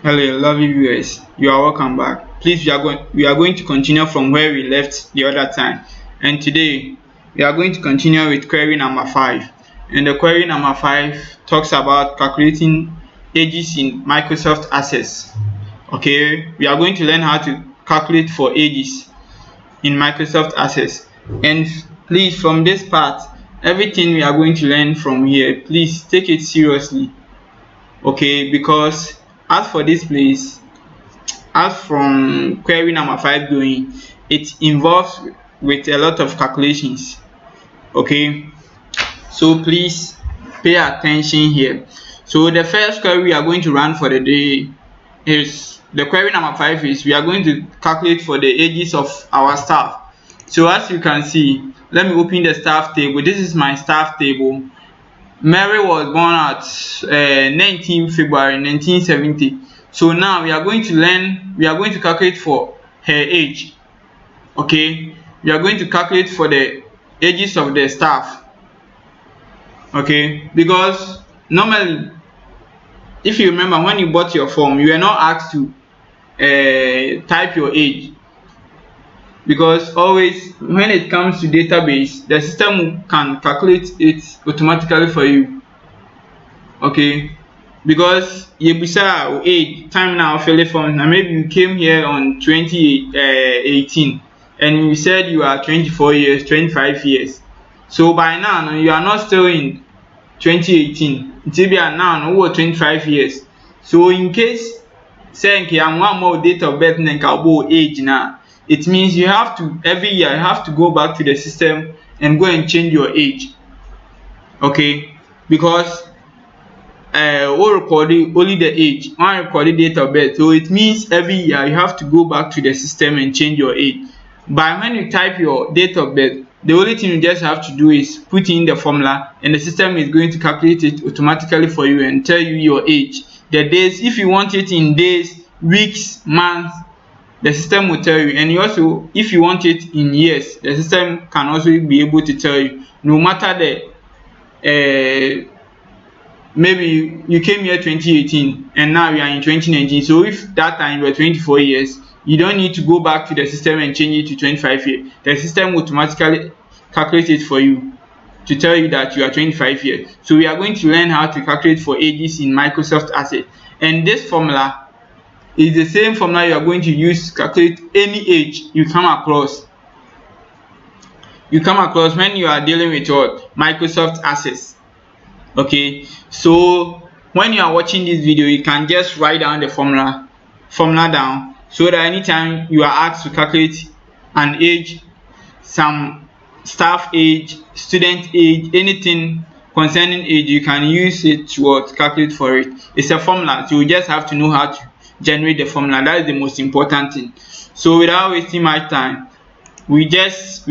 Hello, lovely viewers. You are welcome back. Please, we are going to continue from where we left the other time, and today we are going to continue with query number 5. And the query number 5 talks about calculating ages in Microsoft Access. Okay, we are going to learn how to calculate for ages in Microsoft Access. And please, from this part, everything we are going to learn from here, please take it seriously. Okay, because as for this place, as from query number 5 going, it involves with a lot of calculations. Okay, so please pay attention here. So the first query we are going to run for the day is the query number 5 is we are going to calculate for the ages of our staff. So as you can see, let me open the staff table. This is my staff table. Mary was born at 19 February 1970. So now we are going to calculate for her age. Okay, we are going to calculate for the ages of the staff. Okay, because normally, if you remember when you bought your form, you were not asked to type your age, because always when it comes to database, the system can calculate it automatically for you. Okay, because yebisa age time now fill form, and maybe you came here on 2018 and you said you are 24 years, 25 years. So by now you are not still in 2018, until you are now over 25 years. So in case say okay, I'm one more date of birth and about age now, it means you have to every year you have to go back to the system and go and change your age. Okay, because we recording only the age, one recorded date of birth. So it means every year you have to go back to the system and change your age. But when you type your date of birth, the only thing you just have to do is put in the formula, and the system is going to calculate it automatically for you and tell you your age. The days, if you want it in days, weeks, months, the system will tell you. And you also, if you want it in years, the system can also be able to tell you. No matter the maybe you came here 2018 and now you are in 2019. So if that time you were 24 years, you don't need to go back to the system and change it to 25 years. The system will automatically calculate it for you to tell you that you are 25 years. So we are going to learn how to calculate for ages in Microsoft Access. And this formula is the same formula you are going to use to calculate any age you come across. When you are dealing with what? Microsoft Access. Okay, so when you are watching this video, you can just write down the formula down, so that anytime you are asked to calculate an age, some staff age, student age, anything concerning age, you can use it to calculate for it. It's a formula, so you just have to know how to generate the formula. That is the most important thing. So without wasting my time, we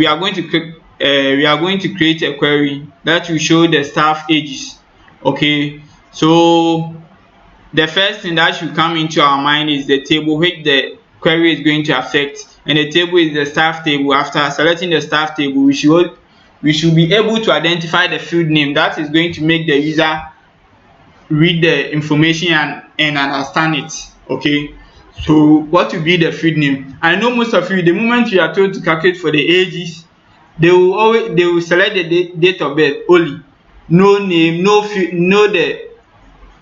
are going to create a query that will show the staff ages. Okay, so the first thing that should come into our mind is the table which the query is going to affect, and the table is the staff table. After selecting the staff table, we should be able to identify the field name that is going to make the user read the information and understand it. Okay, so what will be the field name? I know most of you, the moment you are told to calculate for the ages, they will select the date of birth only. No name, no field,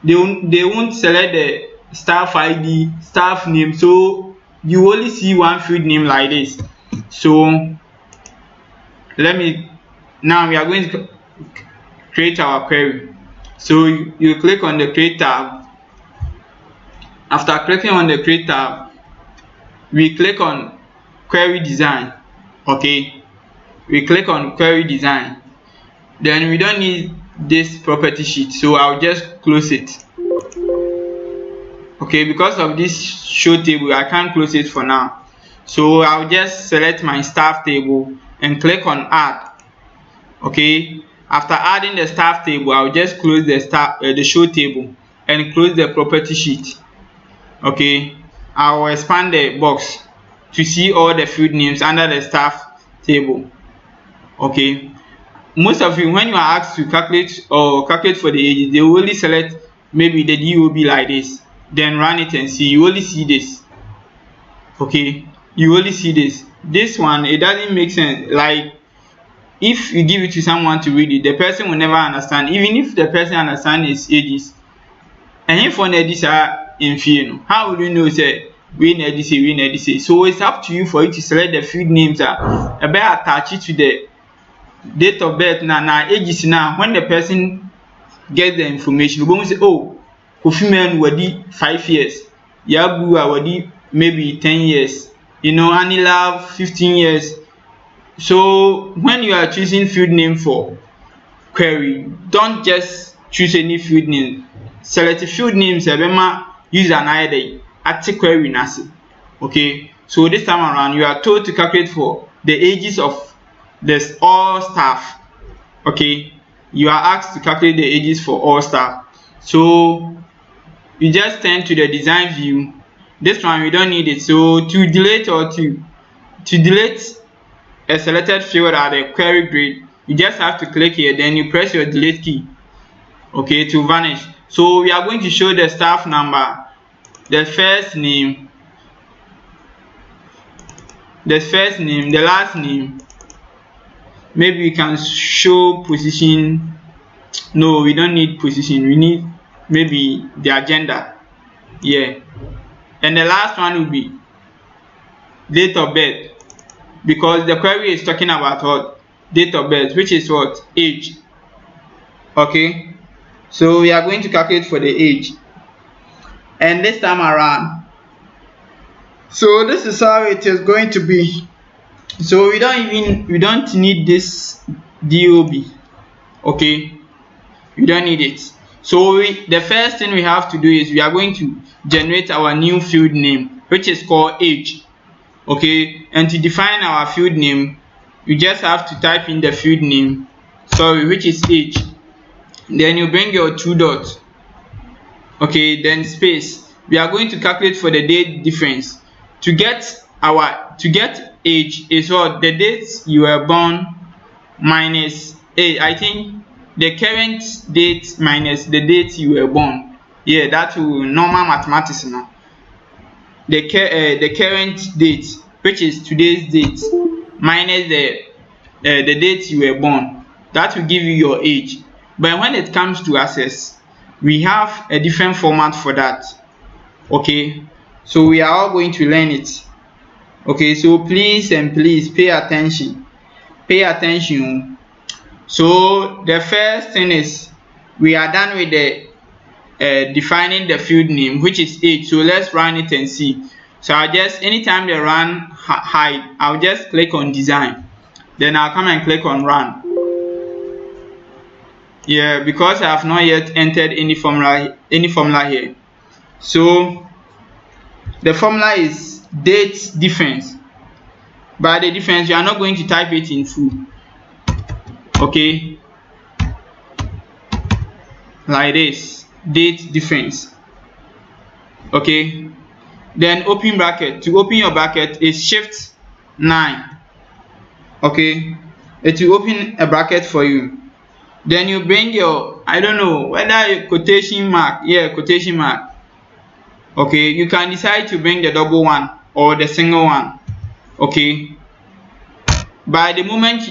they won't select the staff ID, staff name. So you only see one field name like this. So now we are going to create our query. So you click on the create tab. After clicking on the create tab, we click on query design. Okay, we click on query design. Then we don't need this property sheet, so I'll just close it. Okay, because of this show table, I can't close it for now. So I'll just select my staff table and click on add. Okay, after adding the staff table, I'll just close the show table and close the property sheet. Okay, I will expand the box to see all the field names under the staff table. Okay, most of you, when you are asked to calculate for the ages, they will only select maybe the DOB like this. then run it and see. You only see this. Okay, you only see this one. It doesn't make sense. Like, if you give it to someone to read it, the person will never understand. Even if the person understands its ages, and if one edits are in fear, how will you know say we need this, we need this? So it's up to you for you to select the field names that about attach it to the date of birth now ages now. When the person gets the information, we will say, oh, Kofi Man wadi 5 years, Yabu wadi maybe 10 years, Anila 15 years. So when you are choosing field name for query, don't just choose any field name. Select field names use an ID at query nasi. Okay, so this time around you are told to calculate for the ages of this all staff. Okay, you are asked to calculate the ages for all staff. So you just turn to the design view. This one we don't need it. So to delete a selected field at the query grid, you just have to click here, then you press your delete key, okay, to vanish. So we are going to show the staff number, the first name, the last name. Maybe we can show position. No, we don't need position. We need maybe the agenda. Yeah, and the last one will be date of birth, because the query is talking about what? Date of birth, which is what? Age. Okay, so we are going to calculate for the age, and this time around, so this is how it is going to be. So we don't need this DOB. Okay, we don't need it. So the first thing we have to do is we are going to generate our new field name, which is called age. Okay, and to define our field name, you just have to type in the field name, which is age. Then you bring your 2 dots. Okay, then space. We are going to calculate for the date difference. To get age is what? The dates you were born minus I think the current date minus the date you were born. Yeah, that will normal mathematics now. The current date, which is today's date, minus the date you were born. That will give you your age. But when it comes to access, we have a different format for that. Okay, so we are all going to learn it. Okay, so please pay attention. So the first thing is we are done with the defining the field name, which is age. So let's run it and see. So I'll just, anytime they run hide, I'll just click on design, then I'll come and click on run. Yeah, because I have not yet entered any formula here. So the formula is date difference. By the difference, you are not going to type it in full. Okay, like this, date difference. Okay, then open bracket. To open your bracket is shift 9. Okay, it will open a bracket for you. Then you bring your, I don't know whether a quotation mark. Yeah, quotation mark. Okay, you can decide to bring the double one or the single one. Okay, by the moment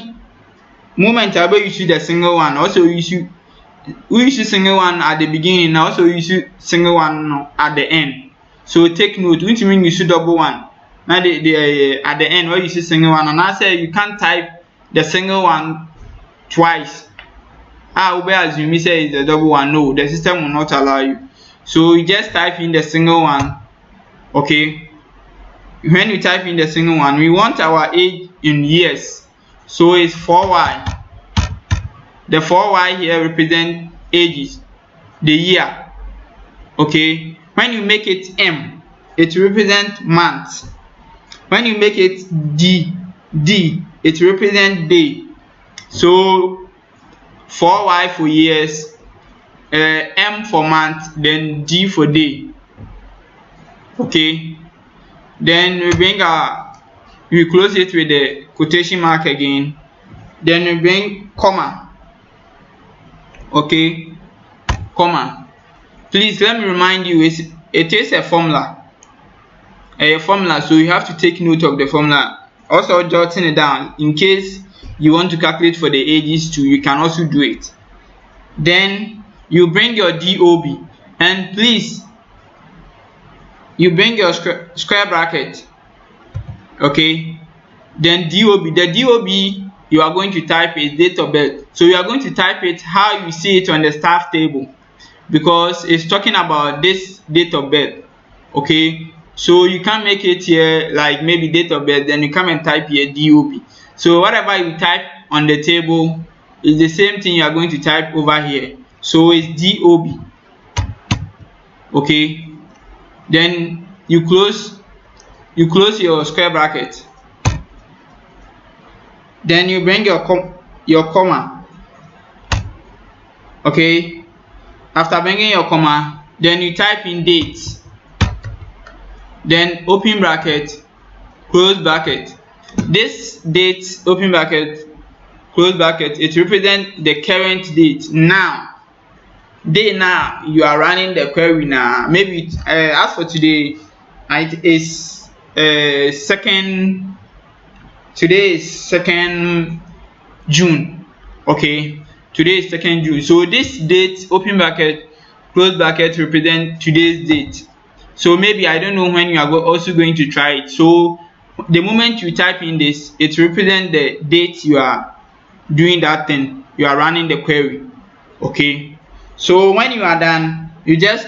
I will use the single one, also we use single one at the beginning, also use single one at the end. So take note, which means you use double one. Now at the end where you use single one, and I say you can't type the single one twice. We assume say it's a double one. No, the system will not allow you. So you just type in the single one. Okay, when you type in the single one, we want our age in years, so it's 4y. The 4y here represent ages, the year. Okay, when you make it M, it represents months. When you make it D, it represents day. So 4y for years, M for month, then D for day. Okay, then we close it with the quotation mark again, then we bring comma. Okay, comma. Please let me remind you, it is a formula, so you have to take note of the formula, also jotting it down in case you want to calculate for the ages too. You can also do it. Then you bring your DOB, and please you bring your square bracket. Okay, then DOB, the DOB you are going to type is date of birth, so you are going to type it how you see it on the staff table, because it's talking about this date of birth. Okay, so you can't make it here like maybe date of birth, then you come and type here DOB. So whatever you type on the table is the same thing you are going to type over here, so it's DOB. Okay, then you close your square bracket, then you bring your comma. Okay, after bringing your comma, then you type in date, then open bracket, close bracket. This date, open bracket, close bracket, it represents the current date. Now you are running the query now. Maybe as for today, it is today is 2nd June. Okay, today is 2nd June. So this date, open bracket, close bracket, represent today's date. So maybe I don't know when you are also going to try it. So the moment you type in this, it represents the date you are doing that thing, you are running the query. Okay, so when you are done, you just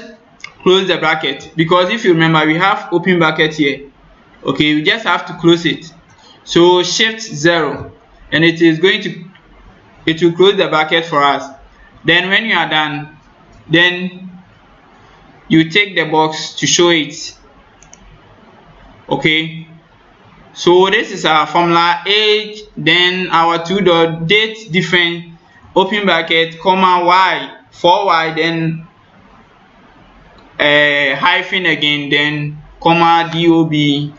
close the bracket, because if you remember we have open bracket here. Okay, you just have to close it. So shift 0, and it will close the bracket for us. Then when you are done, then you take the box to show it. Okay, so this is our formula: age, then our two dot, date different, open bracket, comma, y, 4y, then hyphen again, then comma, DOB,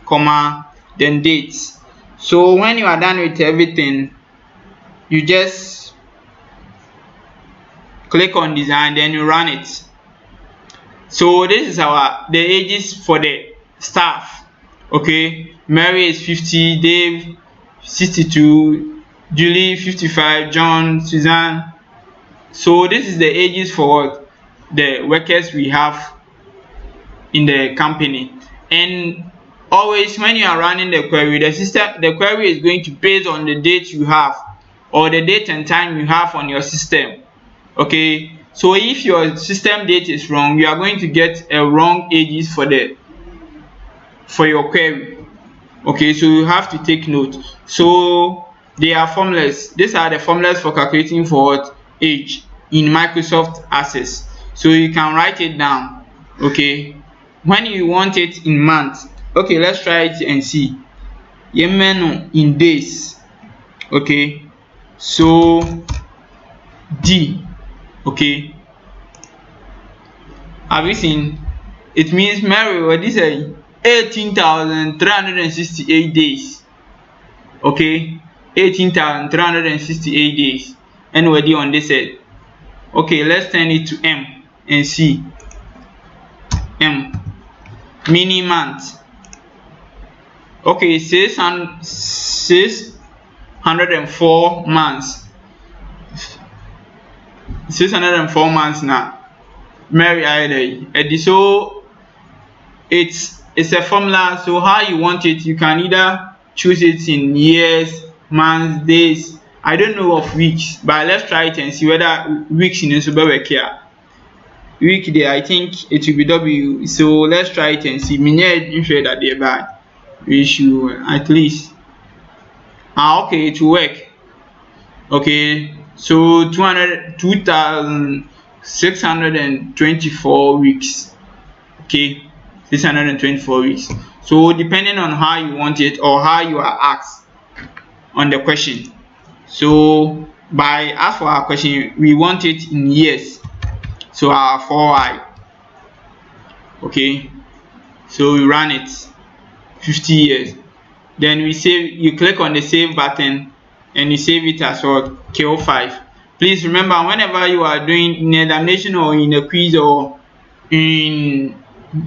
comma, then dates. So when you are done with everything, you just click on design, then you run it. So this is the ages for the staff. Okay, Mary is 50, Dave 62, Julie 55, John, Suzanne. So this is the ages for the workers we have in the company. And always when you are running the query, the query is going to base on the date you have, or the date and time you have on your system. Okay, so if your system date is wrong, you are going to get a wrong ages for your query. Okay, so you have to take note. So they are formulas. These are the formulas for calculating for age in Microsoft Access. So you can write it down. Okay, when you want it in months, okay, let's try it and see. Yemen in days. Okay, so D. Okay, have you seen? It means Mary, what is it? 18,368 days. Okay, 18,368 days. And we're on this side. Okay, let's turn it to M and see. M, mini month. Okay, 604 months. 604 months now. Mary Ida. So it's a formula. So how you want it, you can either choose it in years, months, days. I don't know of weeks, but let's try it and see whether weeks in this will work here. Weekday, I think it will be W. So let's try it and see. Minute sure that they buy. We should at least. Okay, it will work. Okay, so 2,624 weeks. Okay, 624 weeks. So depending on how you want it or how you are asked on the question. So as for our question, we want it in years. So our 4i. Okay, so we run it 50 years. Then we save. You click on the save button and you save it as what? KO5. Please remember, whenever you are doing an examination or in a quiz or in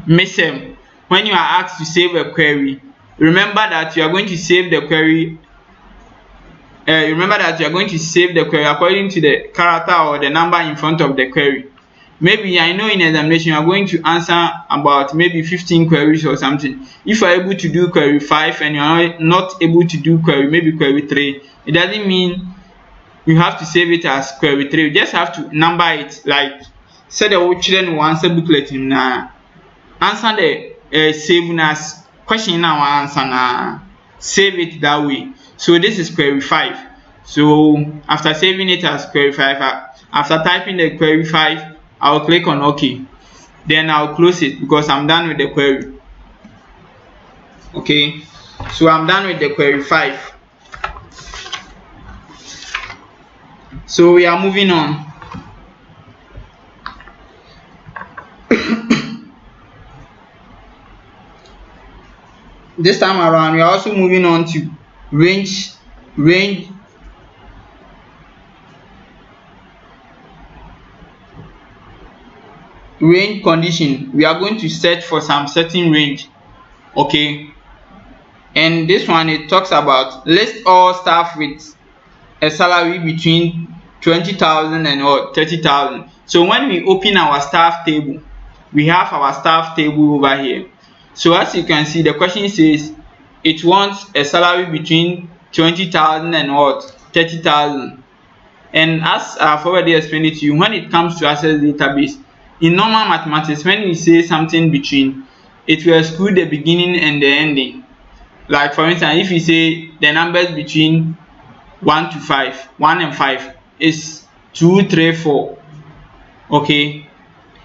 MISM, when you are asked to save a query, remember that you are going to save the query according to the character or the number in front of the query. Maybe I know in examination you are going to answer about maybe 15 queries or something. If you are able to do query 5 and you are not able to do maybe query 3, it doesn't mean you have to save it as query 3. You just have to number it, like say the children will answer booklet na answer the save as question now answer na save it that way. So this is query 5. So after saving it as query 5, after typing the query 5, I'll click on OK. Then I'll close it because I'm done with the query. Okay, so I'm done with the query 5. So we are moving on. This time around, we are also moving on to range condition. We are going to search for some certain range. Okay, and this one, it talks about list all staff with a salary between 20,000 and 30,000. So when we open our staff table, we have our staff table over here. So as you can see, the question says it wants a salary between 20,000 and 30,000. And as I've already explained it to you, when it comes to access database, in normal mathematics, when we say something between, it will exclude the beginning and the ending. Like for instance, if you say the numbers between 1 to 5, 1 and 5 is 2, 3, 4. Okay,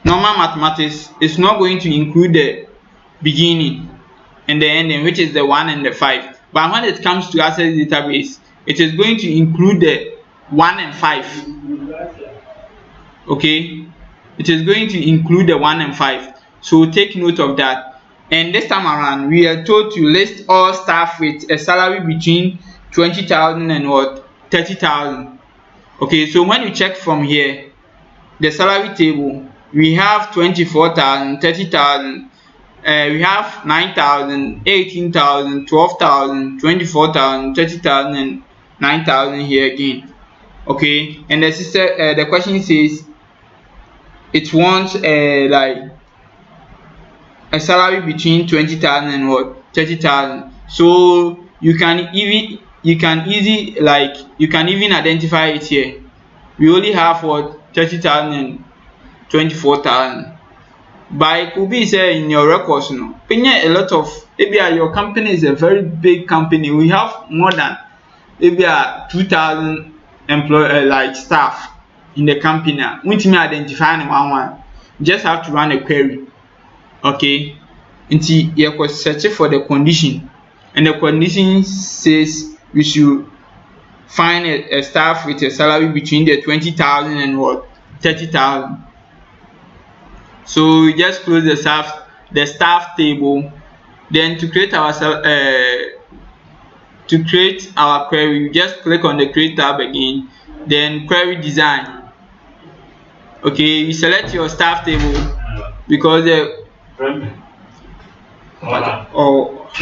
normal mathematics is not going to include the beginning and the ending, which is the 1 and the 5. But when it comes to access database, it is going to include the 1 and 5. Okay, it is going to include the 1 and 5. So take note of that. And this time around, we are told to list all staff with a salary between 20,000 and 30,000. Okay, so when you check from here, the salary table, we have 24,000, 30,000, we have 9,000, 18,000, 12,000, 24,000, 30,000, and 9,000 here again. Okay, and the question says it wants like a salary between 20,000 and 30,000. So you can even identify it here. We only have 30,000 and 24,000. But it could be say in your records, a lot of, maybe your company is a very big company. We have more than maybe 2,000 employee like staff in the company. We need identify one. Just have to run a query. Okay, until you search for the condition, and the condition says we should find a staff with a salary between the 20,000 and 30,000. So we just close the staff table. Then to create our query, you just click on the create tab again. Then query design. Okay, you select your staff table because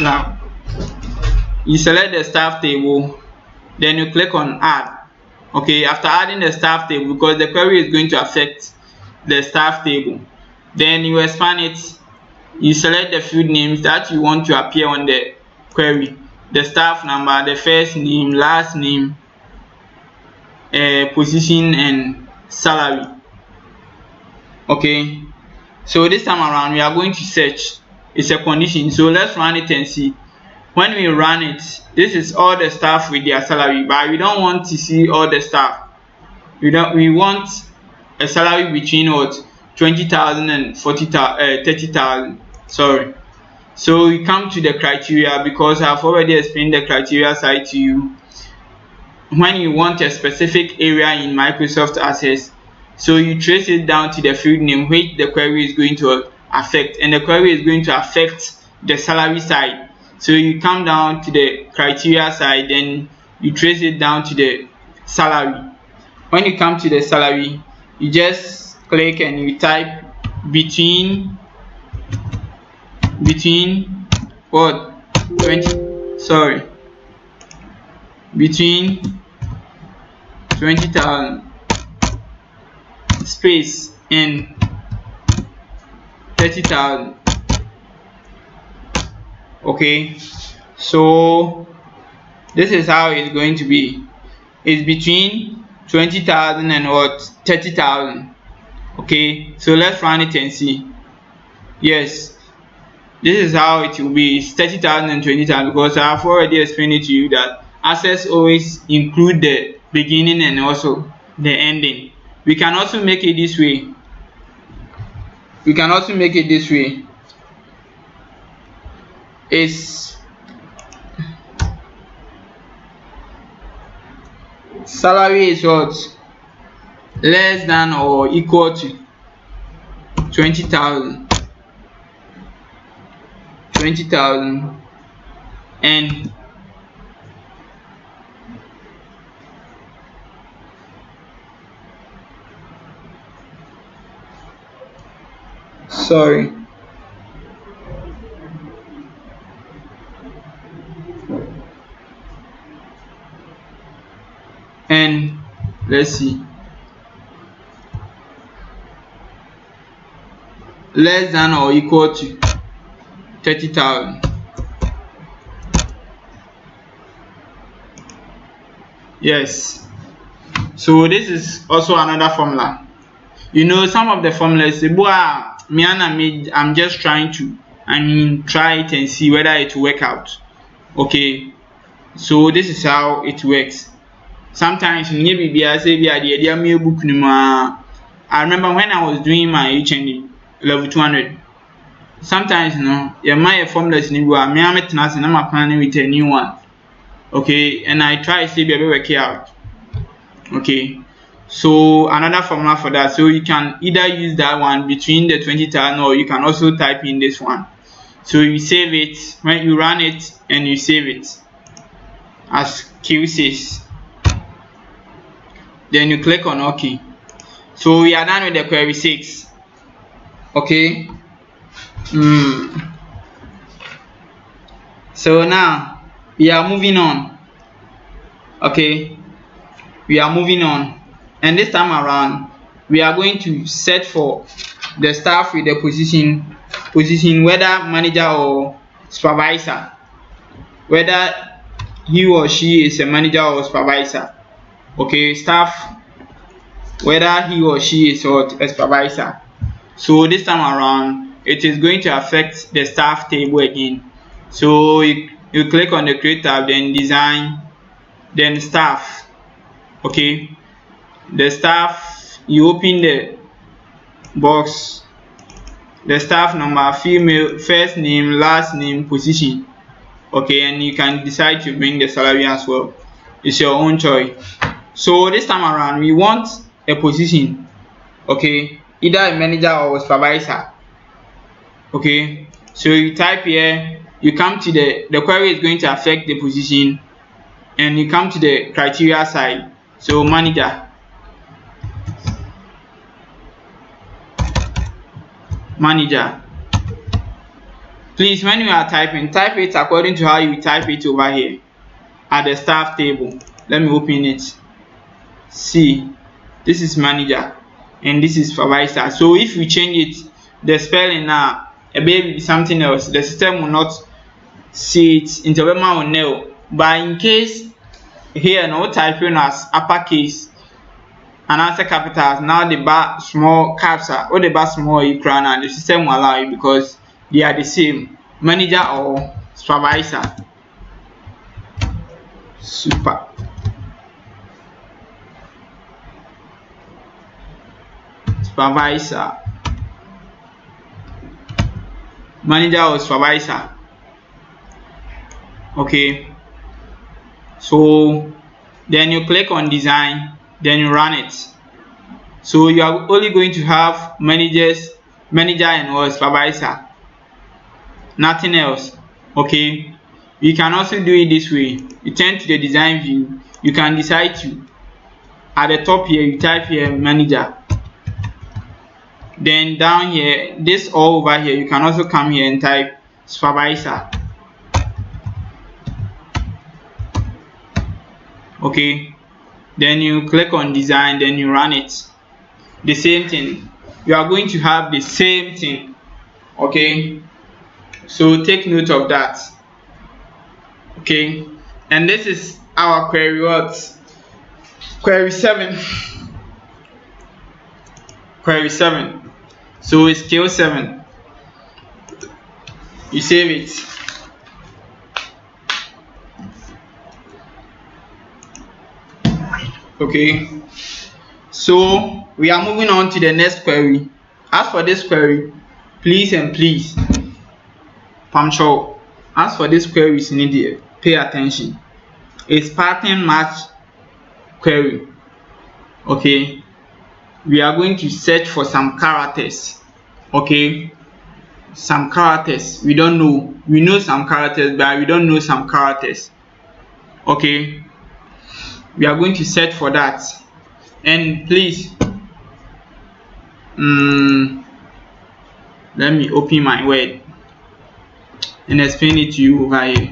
now you select the staff table. Then you click on add. Okay, after adding the staff table, because the query is going to affect the staff table, then you expand it. You select the field names that you want to appear on the query, the staff number, the first name, last name, position, and salary. Okay, so this time around we are going to search. It's a condition, so let's run it and see. When we run it, this is all the staff with their salary, but we don't want to see all the staff. We want a salary between 20,000 and 30,000. Sorry. So we come to the criteria, because I've already explained the criteria side to you. When you want a specific area in Microsoft Access, so you trace it down to the field name which the query is going to affect, and the query is going to affect the salary side. So you come down to the criteria side, then you trace it down to the salary. When you come to the salary, you just click and you type between between what 20 sorry between 20,000 space and 30,000. Okay, so this is how it's going to be. It's between 20,000 and what 30,000. Okay, so let's run it and see. Yes, this is how it will be. It's 30,000 and 20,000 because I have already explained it to you that access always include the beginning and also the ending. We can also make it this way. It's salary is what less than or equal to 20,000 and sorry and let's see, less than or equal to 30,000. Yes, so this is also another formula. You know, some of the formulas I'm just trying to try it and see whether it will work out. Okay, so this is how it works. Sometimes I remember when I was doing my HND level 200, sometimes my formulas me I'm planning with a new one. Okay, and I try to be able to work it out. Okay, so another formula for that, so you can either use that one between the 20,000 or you can also type in this one. So you save it when you run it and you save it as Q6, then you click on OK. So we are done with the query 6. Okay, so now we are moving on. Okay, we are moving on, and this time around we are going to set for the staff with the position whether manager or supervisor, whether he or she is a manager or supervisor. Okay, staff whether he or she is a supervisor. So this time around it is going to affect the staff table again. So you click on the create tab, then design, then staff. Okay, the staff, you open the box, the staff number, female, first name, last name, position. Okay, and you can decide to bring the salary as well. It's your own choice. So this time around we want a position. Okay, either a manager or a supervisor. Okay, so you type here, you come to the query is going to affect the position, and you come to the criteria side. So manager, please when you are typing, type it according to how you type it over here at the staff table. Let me open it. See, this is manager and this is supervisor. So if you change it, the spelling now a baby something else, the system will not see it into a will know. But in case here no typing as uppercase and answer capitals, now the bar small caps are or the bar small equal, and the system will allow you because they are the same, manager or supervisor. Super. Supervisor, manager or supervisor. Okay, so then you click on design, then you run it. So you are only going to have manager and or supervisor, nothing else. Okay, you can also do it this way. You turn to the design view, you can decide to at the top here you type here manager, then down here this all over here you can also come here and type supervisor. Okay, then you click on design, then you run it. The same thing, you are going to have the same thing. Okay, so take note of that. Okay, and this is our query what? Query 7. Query 7. So it's scale 7. You save it. Okay, so we are moving on to the next query. As for this query, please punctual. As for this query, you need to pay attention. It's pattern match query. Okay, we are going to search for some characters. Okay, some characters we don't know. We know some characters, but we don't know some characters. Okay, we are going to search for that. And please, let me open my Word and explain it to you over here.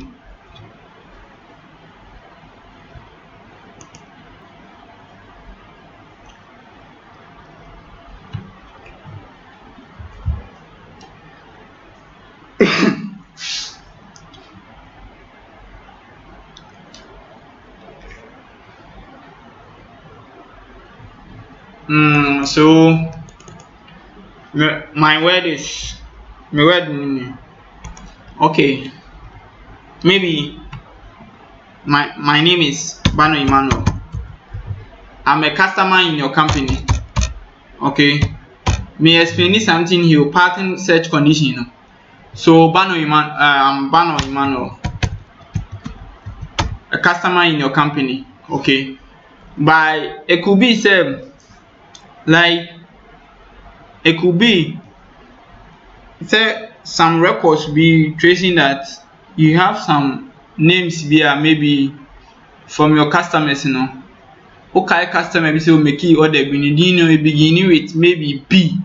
So my word okay, maybe my name is Bano Emmanuel. I'm a customer in your company. Okay, me explain something here, pattern search condition. So I'm Bano Emmanuel, a customer in your company. Okay, but it could be like it could be some records be tracing that you have some names there, maybe from your customers, okay, customer so make order beginning with maybe B.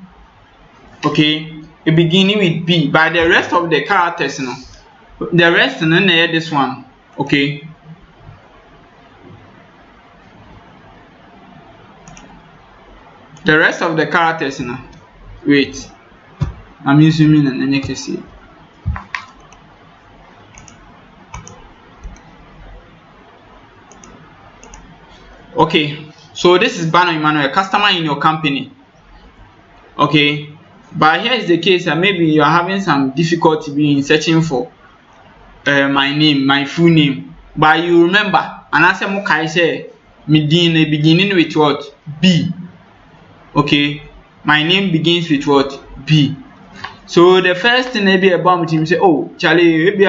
Okay, a beginning with B, but the rest of the characters, the rest and then this one. Okay, the rest of the characters, wait, I'm using and then you can see. Okay, so this is Bano Emmanuel, a customer in your company. Okay, but here is the case that maybe you are having some difficulty in searching for my name, my full name, but you remember, and I say Mukai say beginning with what? B. Okay, my name begins with what? B. So the first thing maybe about him say, oh Charlie, maybe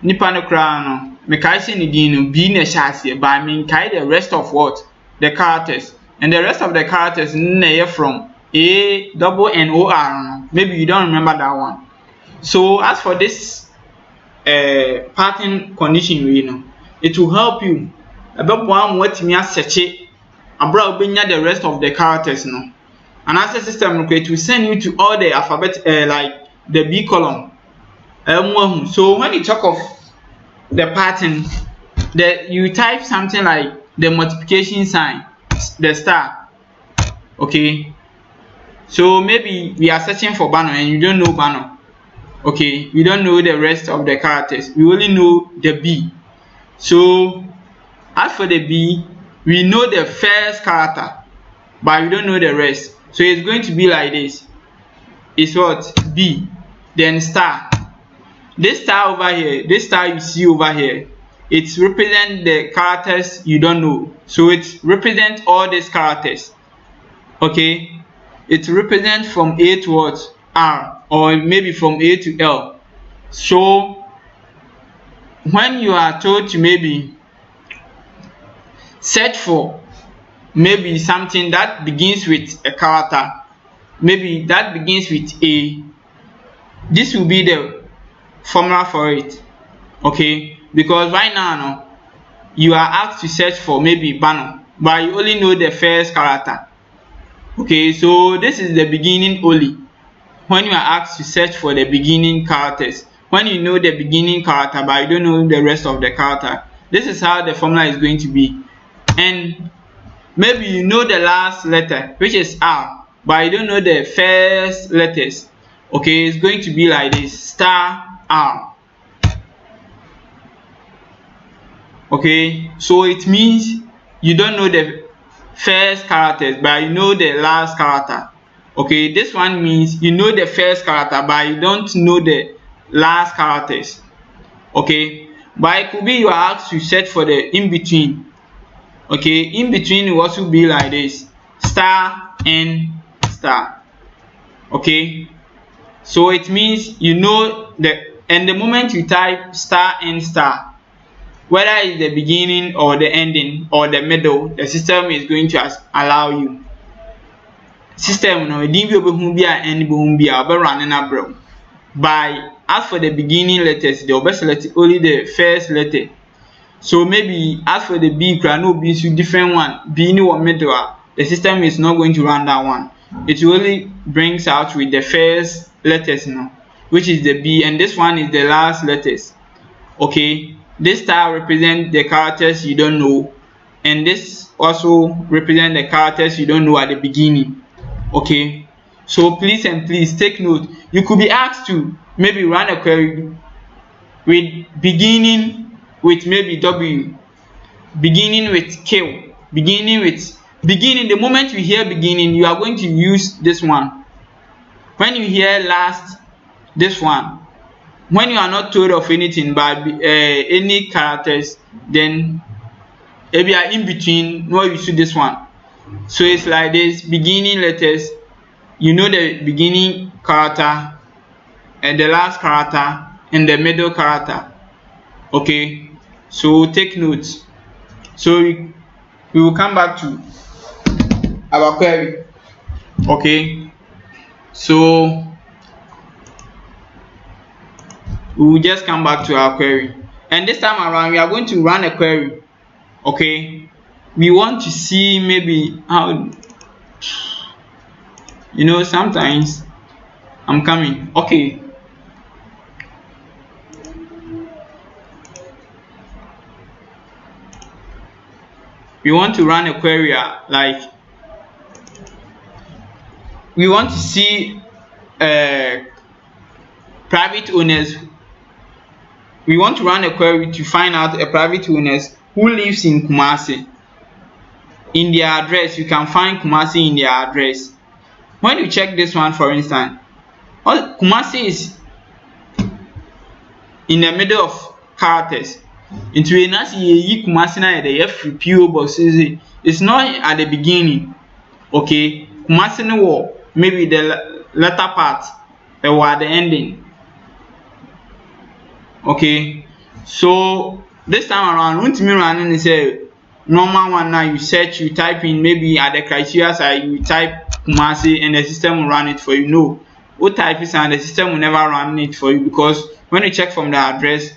nipa no kra no me kai say ni din no B na shase, but I mean kai the rest of what? The characters, and the rest of the characters na from A double N O R no. Maybe you don't remember that one. So as for this pattern condition, it will help you about one what me search abroad the rest of the characters, and as a system it will send you to all the alphabet like the B column. So when you talk of the pattern, you type something like the multiplication sign, the star. Okay, so maybe we are searching for Bano and you don't know Bano. Okay, we don't know the rest of the characters, we only know the B. So as for the B, we know the first character, but we don't know the rest. So it's going to be like this. It's what? B, then star. This star over here, this star you see over here, it represents the characters you don't know. So it represents all these characters. Okay, it represents from A to what? R, or maybe from A to L. So when you are told to maybe search for maybe something that begins with a character, maybe that begins with A, this will be the formula for it. Okay, because right now you are asked to search for maybe Bano, but you only know the first character. Okay, so this is the beginning only. when you are asked to search for the beginning characters. When you know the beginning character but you don't know the rest of the character, this is how the formula is going to be. And maybe you know the last letter, which is R, but you don't know the first letters. Okay, it's going to be like this: star R. Okay, so it means you don't know the first characters but you know the last character. Okay, this one means you know the first character but you don't know the last characters. Okay, but it could be you are asked to search for the in between. Okay, in between will also be like this: star and star. Okay, so it means you know the moment you type star and star, whether it's the beginning or the ending or the middle, the system is going to allow you. System no din bi obehu bi a end bohu bi a oberun na brɛ. By as for the beginning letters, they will select only the first letter. So maybe as for the B, no B is a different one. B in one middle, the system is not going to run that one. It only brings out with the first letters now, which is the B, and this one is the last letters. Okay, this star represents the characters you don't know, and this also represents the characters you don't know at the beginning. Okay, so please take note. You could be asked to maybe run a query with beginning with maybe W, beginning with Q, beginning. The moment you hear beginning, you are going to use this one. When you hear last, this one. When you are not told of anything but any characters, then if you are in between, no, you use this one. So it's like this: beginning letters, you know the beginning character and the last character and the middle character. Okay, so take notes. So we will come back to our query. Okay, so we will just come back to our query, and this time around we are going to run a query. Okay, we want to see maybe how, sometimes I'm coming. Okay, we want to run a query like we want to see private owners. We want to run a query to find out a private owners who lives in Kumasi. In their address, you can find Kumasi in their address. When you check this one, for instance, Kumasi is in the middle of characters. Into a nasi Kumasi na the free PO box it's not at the beginning. Okay, Kumasi no maybe the latter part or at the ending. Okay, so this time around, when me running is a normal one. Now you search, you type in maybe at the criteria side, you type Kumasi and the system will run it for you. No, what type is and the system will never run it for you, because when you check from the address,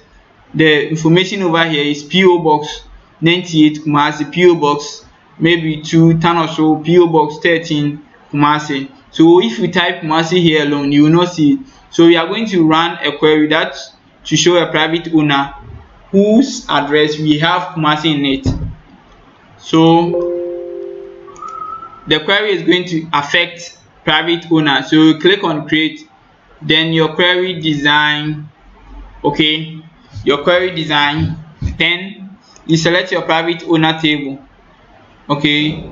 the information over here is PO Box 98 Kumasi, PO Box maybe 2 10 or so, PO Box 13 Kumasi. So if you type Kumasi here alone, you will not see it. So we are going to run a query that to show a private owner whose address we have Kumasi in it. So the query is going to affect private owner. So you click on create, then your query design. Okay, your query design, then you select your private owner table. Okay,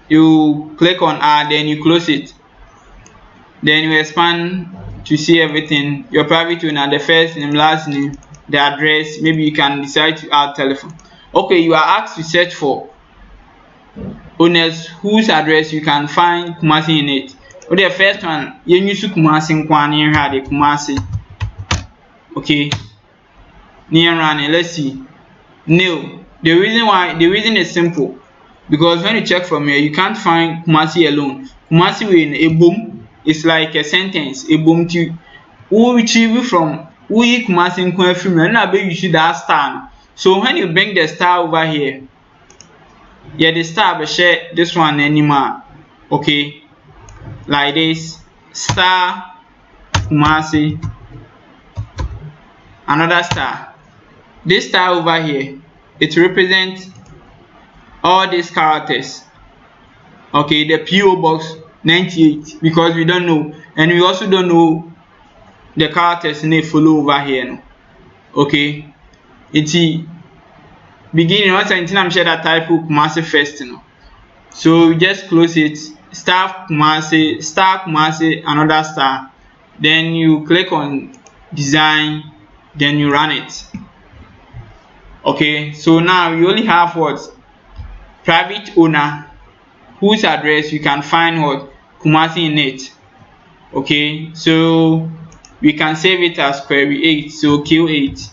you click on add, then you close it, then you expand to see everything. Your private owner, the first name, last name, the address. Maybe you can decide to add telephone. Okay, you are asked to search for owners whose address you can find Kumasi in it. Okay, the first one, you use Kumasi Nkwani had Kumasi. Okay, near running. Let's see. No, the reason is simple, because when you check from here, you can't find Kumasi alone. Kumasi in a boom is like a sentence. A boom to who retrieve from who Kumasi Nkwan from, and now you should that star. So when you bring the star over here, yeah, the star but share this one anymore. Okay, like this star Kumasi, another star. This star over here, it represents all these characters. Okay, the PO box 98, because we don't know, and we also don't know the characters they follow over here. No? Okay, it's beginning. Once I'm sure that type of Kumasi first. No? So we just close it. Star Kumasi, another star. Then you click on design, then you run it. Okay, so now you only have what? Private owner, whose address you can find what? Kumasi in it. Okay, so we can save it as query 8, so Q8.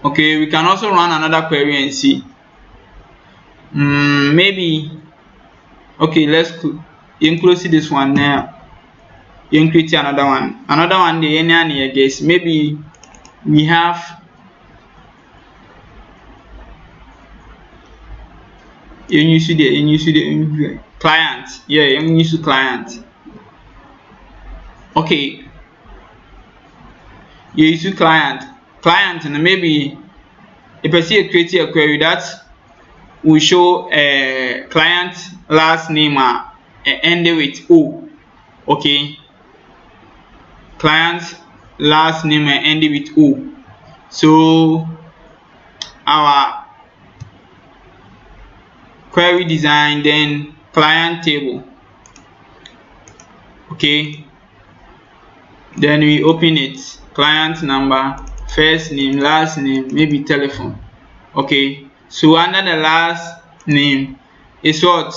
Okay, we can also run another query and see. Maybe, okay, let's include this one now. Include another one. Another one, the any guess. Maybe we have the client. Yeah, use client. Okay, you use client and maybe if I see create a query that will show a client last name ended with O. Okay, client last name ended with O. So our query design, then client table. Okay, then we open it. Client number, first name, last name, maybe telephone. Okay, so under the last name is what?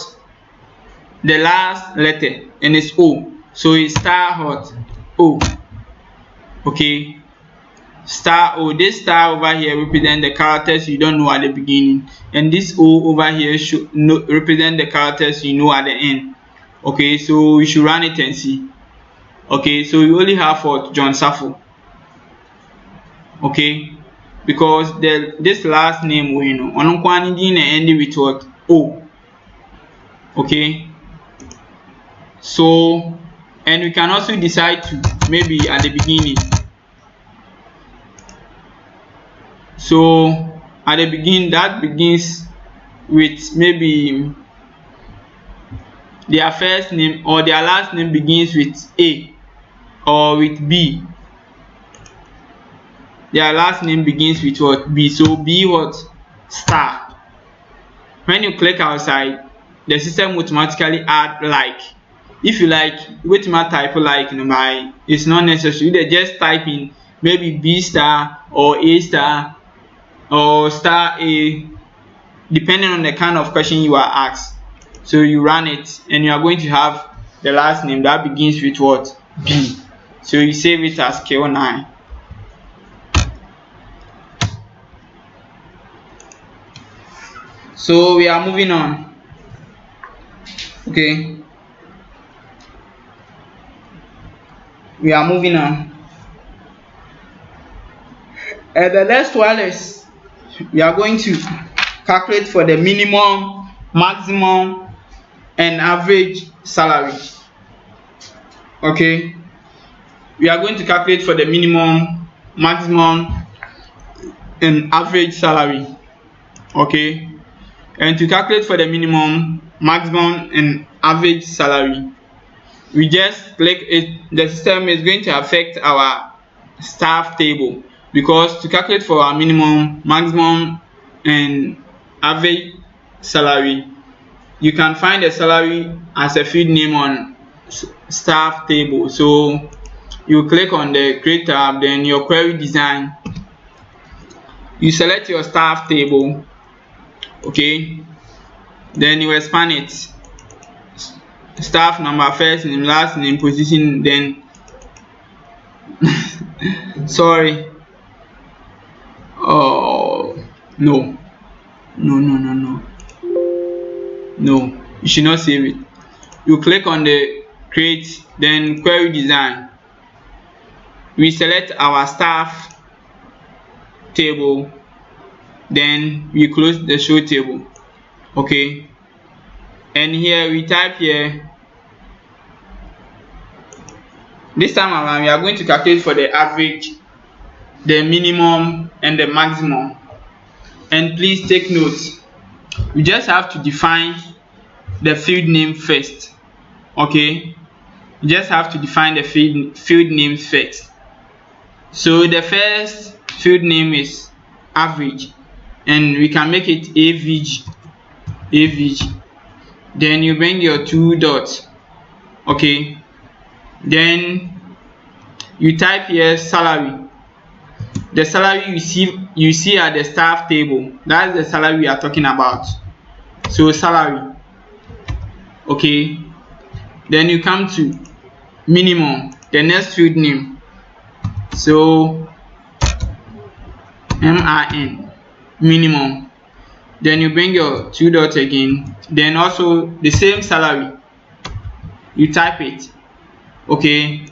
The last letter, and it's O. So it's star what? O. Okay, star O. This star over here represent the characters you don't know at the beginning, and this O over here should represent the characters you know at the end. Okay, so we should run it and see. Okay, so we only have what? John Safo. Okay, because this last name we know on end with what? O. Okay, so and we can also decide to maybe at the beginning. So at the beginning, that begins with maybe their first name or their last name begins with A or with B. Their last name begins with what? B. So B what? Star. When you click outside, the system automatically add like. If you like, wait my type like by it's not necessary. They just type in maybe B star or A star or star A, depending on the kind of question you are asked. So you run it and you are going to have the last name that begins with what? B. So you save it as K09. So we are moving on. Okay, we are moving on. And the next one is we are going to calculate for the minimum, maximum, and average salary. Okay, we are going to calculate for the minimum, maximum, and average salary. Okay, and to calculate for the minimum, maximum, and average salary, we just click it. The system is going to affect our staff table, because to calculate for our minimum, maximum, and average salary, you can find the salary as a field name on staff table. So you click on the create tab, then your query design, you select your staff table. Okay, then you expand it. Staff number, first name, last name, position, then sorry, oh no, you should not save it. You click on the create, then query design, we select our staff table, then we close the show table. Okay, and here we type here This time around we are going to calculate for the average, the minimum and the maximum. And please take note, you just have to define the field name first. Okay, you just have to define the field names first. So the first field name is average, and we can make it avg. Then you bring your two dots. Okay, then you type here salary. The salary you see at the staff table, that's the salary we are talking about. So salary. Okay, then you come to minimum, the next field name. So min, minimum. Then you bring your two dots again, then also the same salary, you type it. Okay,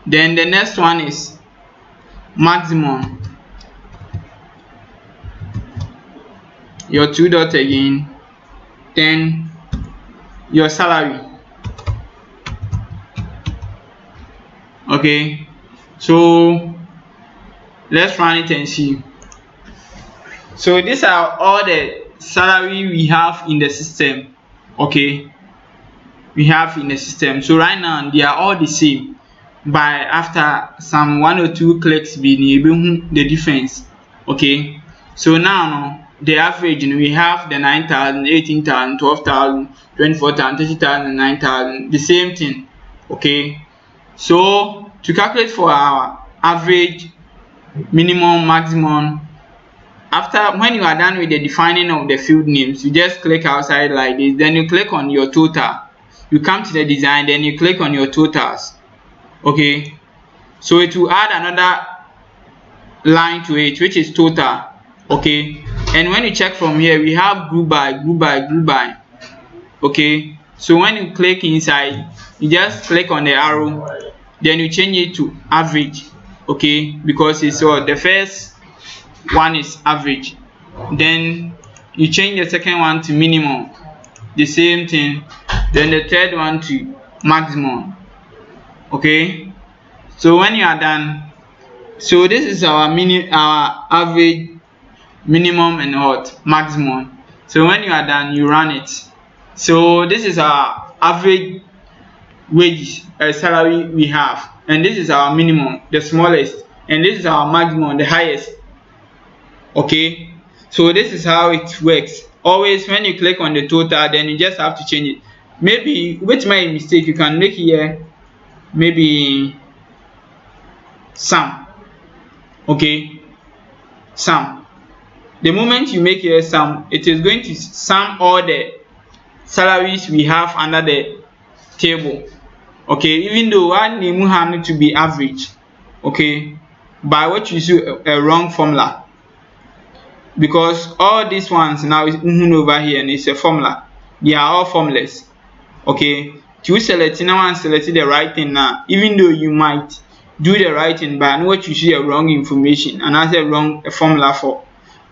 then the next one is maximum, your two dots again, then your salary. Okay, so let's run it and see. So these are all the salary we have in the system. Okay, we have in the system. So right now they are all the same, but after some 1 or 2 clicks being the difference. Okay, so now the average, we have the 9,000, 18,000, 12,000, 24,000, 30,000, 9,000, the same thing. Okay, so to calculate for our average, minimum, maximum, after when you are done with the defining of the field names, you just click outside like this, then you click on your total, you come to the design, then you click on your totals. Okay, so it will add another line to it, which is total. Okay, and when you check from here, we have group by. Okay, so when you click inside, you just click on the arrow, then you change it to average. Okay, because it's the first one is average, then you change the second one to minimum, the same thing, then the third one to maximum. Okay, so when you are done, so this is our average, minimum and what maximum. So when you are done, you run it. So this is our average wage salary we have, and this is our minimum, the smallest, and this is our maximum, the highest. Okay, so this is how it works. Always when you click on the total, then you just have to change it. Maybe with my mistake, you can make here maybe sum. Okay, sum. The moment you make here sum, it is going to sum all the salaries we have under the table. Okay, even though one name have to be average. Okay, by what you see a wrong formula, because all these ones now is over here and it's a formula. They are all formulas. Okay, to select now and select the right thing now, even though you might do the right thing, but what you see a wrong information and as a wrong formula for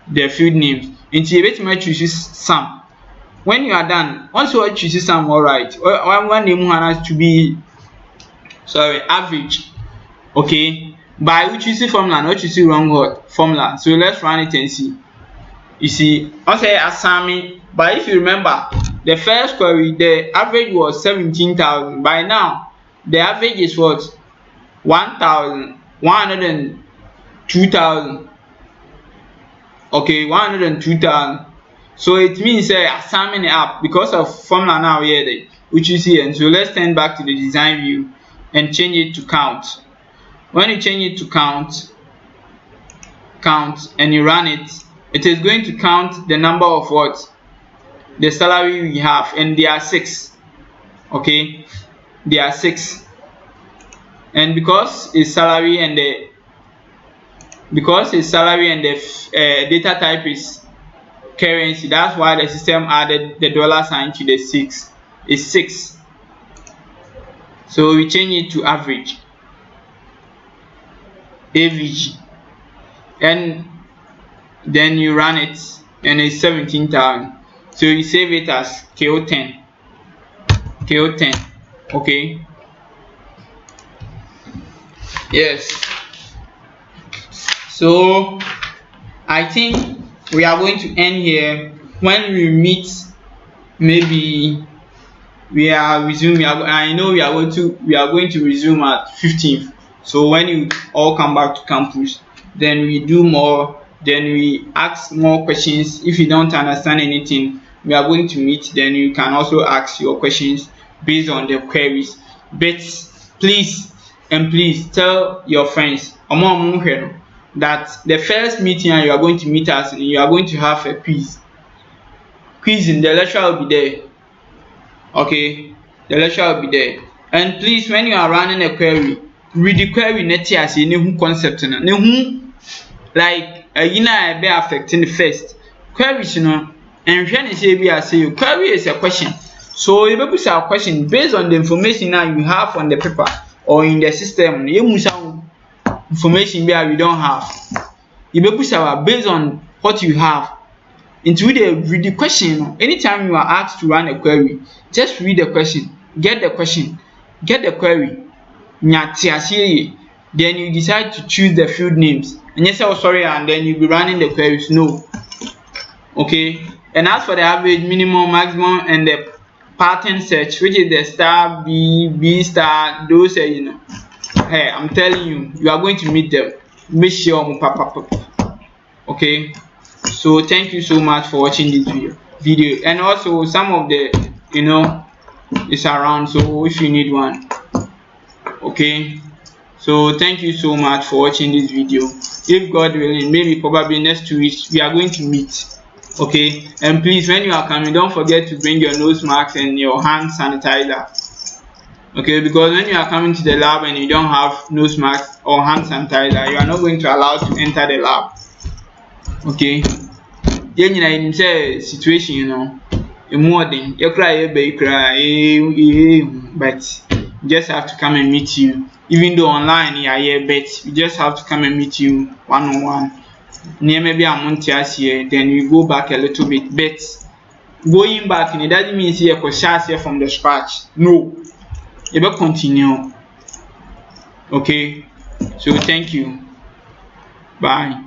the field names. Until you make choose sum. When you are done, once you choose sum, all right, one name has to be average. Okay, by which you see formula, not you see wrong formula. So let's run it and see. You see, I say assignment, but if you remember the first query, the average was 17,000. By now, the average is what? 1,000, 102,000. Okay, 102,000. So it means assignment up because of formula now here, which you see. And so let's turn back to the design view and change it to count. When you change it to count, and you run it, it is going to count the number of what? The salary we have, and there are 6. Okay, there are 6, and because it's salary and the data type is currency, that's why the system added the $sign to the 6. It's 6. So we change it to average, AVG, and then you run it, and it's 17,000. So you save it as KO10. Okay, Yes. So I think we are going to end here. When we meet, maybe I know we are going to resume at 15th. So when you all come back to campus, then we do more, then we ask more questions. If you don't understand anything, we are going to meet, then you can also ask your questions based on the queries. But please please tell your friends that the first meeting you are going to meet us and you are going to have a quiz in the lecturer will be there. Okay, the lecturer will be there. And please, when you are running a query, read the query net as who concept na who like be affecting the first queries, and when say we are say query is a question. So you be put a question based on the information that you have on the paper or in the system. You must have information where we don't have. You be put based on what you have. Into read the question. Anytime you are asked to run a query, just read the question, get the question, get the query, then you decide to choose the field names. And you say, oh sorry, and then you'll be running the queries. No. Okay. And as for the average, minimum, maximum, and the pattern search, which is the star, B star, those hey, I'm telling you, you are going to meet them. Make sure papa. Okay. So thank you so much for watching this video, and also some of the is around, so if you need one. Okay, so thank you so much for watching this video. If God willing, maybe probably next 2 weeks we are going to meet. Okay, and please, when you are coming, don't forget to bring your nose mask and your hand sanitizer. Okay, because when you are coming to the lab and you don't have nose mask or hand sanitizer, you are not going to allow to enter the lab. Okay, yɛn nyinaa yɛnim sɛ situation emu ɔden yɛkora yɛba yi koraa but we just have to come and meet you, even though online yɛayɛ, but we just have to come and meet you one-on-one. Nneɛma bi a monte aseɛ, then we go back a little bit, but going back it doesn't mean say yɛkɔhyɛ aseɛ from the scratch. No, yɛbɛ continue. Okay, so thank you, bye.